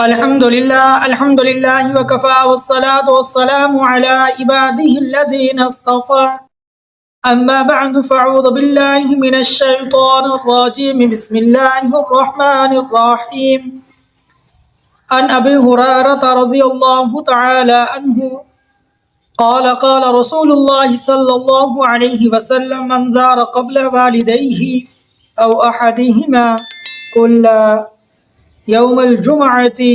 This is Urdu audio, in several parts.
الحمد لله وكفى والصلاة والسلام على عباده الذين اصطفى أما بعد فأعوذ بالله من الشيطان الرجيم بسم الله الرحمن الرحيم عن أبي هريرة رضي الله تعالى عنه قال قال رسول الله صلى الله عليه وسلم من زار قبل والديه أو أحدهما كل يوم الجمعة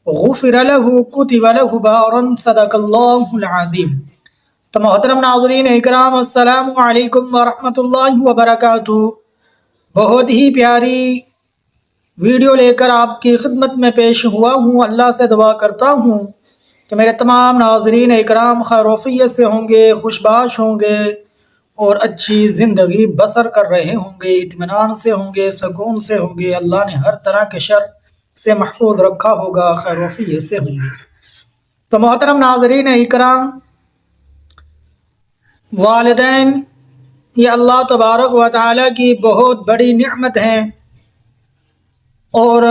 غفر له كتب له بارا صدق اللہ العظیم۔ تو محترم ناظرین اکرام، السلام علیکم ورحمۃ اللہ وبرکاتہ۔ بہت ہی پیاری ویڈیو لے کر آپ کی خدمت میں پیش ہوا ہوں۔ اللہ سے دعا کرتا ہوں کہ میرے تمام ناظرین اکرام خیر و عافیت سے ہوں گے، خوش باش ہوں گے اور اچھی زندگی بسر کر رہے ہوں گے، اطمینان سے ہوں گے، سکون سے ہوں گے۔ اللہ نے ہر طرح کے شر سے محفوظ رکھا ہوگا، خیر و عافیت سے ہوں گے۔ تو محترم ناظرین اکرام، والدین یہ اللہ تبارک و تعالیٰ کی بہت بڑی نعمت ہیں، اور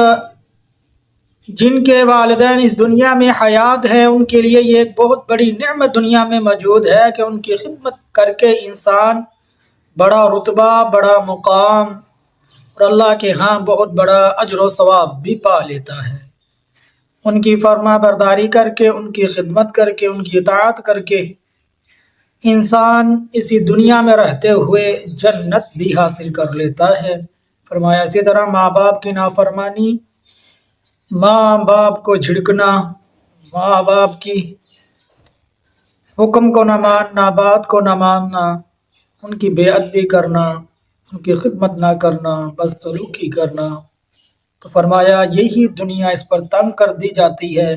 جن کے والدین اس دنیا میں حیات ہیں ان کے لیے یہ ایک بہت بڑی نعمت دنیا میں موجود ہے کہ ان کی خدمت کر کے انسان بڑا رتبہ، بڑا مقام اور اللہ کے ہاں بہت بڑا اجر و ثواب بھی پا لیتا ہے۔ ان کی فرما برداری کر کے، ان کی خدمت کر کے، ان کی اطاعت کر کے انسان اسی دنیا میں رہتے ہوئے جنت بھی حاصل کر لیتا ہے۔ فرمایا اسی طرح ماں باپ کی نافرمانی، ماں باپ کو جھڑکنا، ماں باپ کی حکم کو نہ ماننا، بات کو نہ ماننا، ان کی بے ادبی کرنا، ان کی خدمت نہ کرنا، بدسلوکی کرنا، تو فرمایا یہی دنیا اس پر تنگ کر دی جاتی ہے،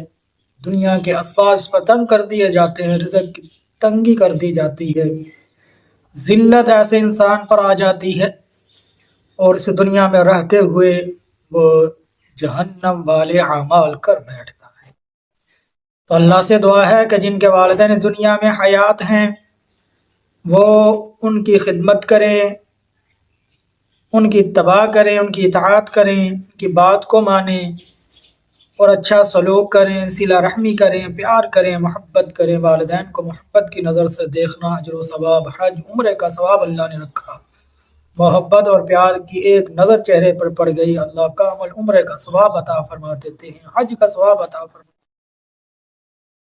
دنیا کے اسباب اس پر تنگ کر دیے جاتے ہیں، رزق کی تنگی کر دی جاتی ہے، ذلت ایسے انسان پر آ جاتی ہے اور اس دنیا میں رہتے ہوئے وہ جہنم والے اعمال کر بیٹھتا ہے۔ تو اللہ سے دعا ہے کہ جن کے والدین دنیا میں حیات ہیں وہ ان کی خدمت کریں، ان کی اتباع کریں، ان کی اطاعت کریں، ان کی بات کو مانیں اور اچھا سلوک کریں، صلہ رحمی کریں، پیار کریں، محبت کریں۔ والدین کو محبت کی نظر سے دیکھنا، اجر و ثواب، حج عمرے کا ثواب اللہ نے رکھا۔ محبت اور پیار کی ایک نظر چہرے پر پڑ گئی، اللہ کامل عمرے کا ثواب عطا فرما دیتے ہیں، حج کا ثواب عطا فرما۔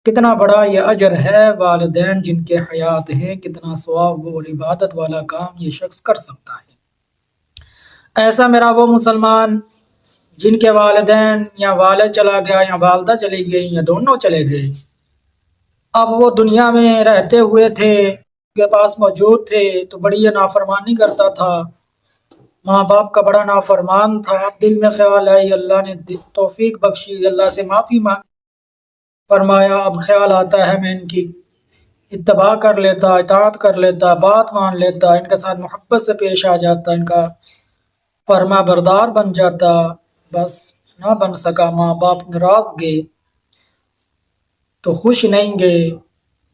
کتنا بڑا یہ اجر ہے، والدین جن کے حیات ہیں، کتنا ثواب اور عبادت والا کام یہ شخص کر سکتا ہے۔ ایسا میرا وہ مسلمان جن کے والدین یا والد چلا گیا یا والدہ چلی گئی یا دونوں چلے گئے، اب وہ دنیا میں رہتے ہوئے تھے، ان کے پاس موجود تھے تو بڑی یہ نافرمانی کرتا تھا، ماں باپ کا بڑا نافرمان تھا۔ اب دل میں خیال آئی، اللہ نے توفیق بخشی، اللہ سے معافی مانگی، فرمایا اب خیال آتا ہے میں ان کی اتباع کر لیتا، اطاعت کر لیتا، بات مان لیتا، ان کے ساتھ محبت سے پیش آ جاتا، ان کا فرما بردار بن جاتا، بس نہ بن سکا، ماں باپ ناراض گئے تو خوش نہیں گئے،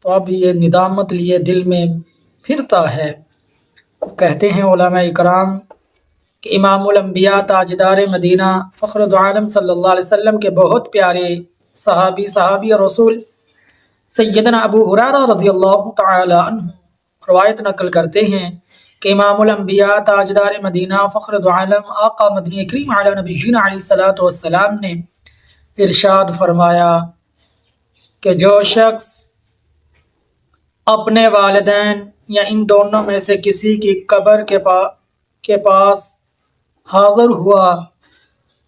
تو اب یہ ندامت لیے دل میں پھرتا ہے۔ کہتے ہیں علماء اکرام کہ امام الانبیاء تاجدار مدینہ فخر دو عالم صلی اللہ علیہ وسلم کے بہت پیارے صحابی اور رسول سیدنا ابو ہریرہ رضی اللہ تعالی عنہ روایت نقل کرتے ہیں کہ امام الانبیاء تاجدار مدینہ فخر دو عالم آقا مدنی کریم علی نبینا علیہ الصلوۃ والسلام نے ارشاد فرمایا کہ جو شخص اپنے والدین یا ان دونوں میں سے کسی کی قبر کے پاس حاضر ہوا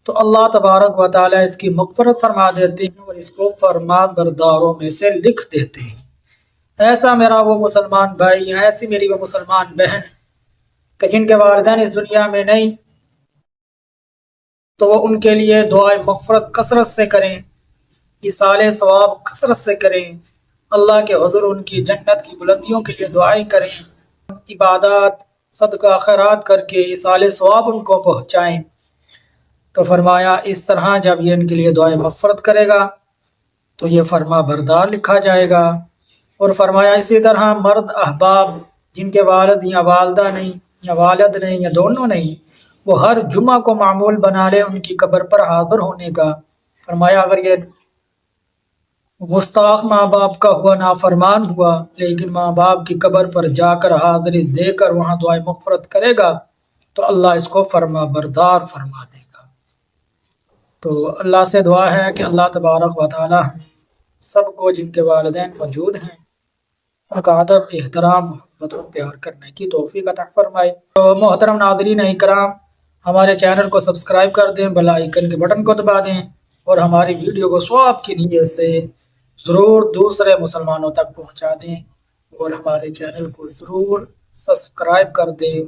تو اللہ تبارک و تعالیٰ اس کی مغفرت فرما دیتے ہیں اور اس کو فرما برداروں میں سے لکھ دیتے ہیں۔ ایسا میرا وہ مسلمان بھائی یا ایسی میری وہ مسلمان بہن کہ جن کے والدین اس دنیا میں نہیں، تو وہ ان کے لیے دعائے مغفرت کثرت سے کریں، ایصال ثواب کثرت سے کریں، اللہ کے حضور ان کی جنت کی بلندیوں کے لیے دعائیں کریں، عبادات صدقہ خیرات کر کے ایصال ثواب ان کو پہنچائیں۔ تو فرمایا اس طرح جب یہ ان کے لیے دعائیں مغفرت کرے گا تو یہ فرما بردار لکھا جائے گا۔ اور فرمایا اسی طرح مرد احباب جن کے والد یا والدہ نہیں یا والد نہیں یا دونوں نہیں، وہ ہر جمعہ کو معمول بنا لے ان کی قبر پر حاضر ہونے کا۔ فرمایا اگر یہ گستاخ ماں باپ کا ہوا نافرمان ہوا لیکن ماں باپ کی قبر پر جا کر حاضری دے کر وہاں دعائے مغفرت کرے گا تو اللہ اس کو فرما بردار فرما دے گا۔ تو اللہ سے دعا ہے کہ اللہ تبارک و تعالی ہم سب کو جن کے والدین موجود ہیں ان کا ادب احترام محبت و پیار کرنے کی توفیق عطا فرمائے۔ تو محترم ناظرین اکرام، ہمارے چینل کو سبسکرائب کر دیں، بیل آئیکن کے بٹن کو دبا دیں اور ہماری ویڈیو کو ثواب کی نیت سے ضرور دوسرے مسلمانوں تک پہنچا دیں اور ہمارے چینل کو ضرور سبسکرائب کر دیں۔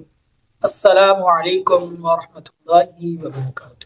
السلام علیکم ورحمۃ اللہ وبرکاتہ۔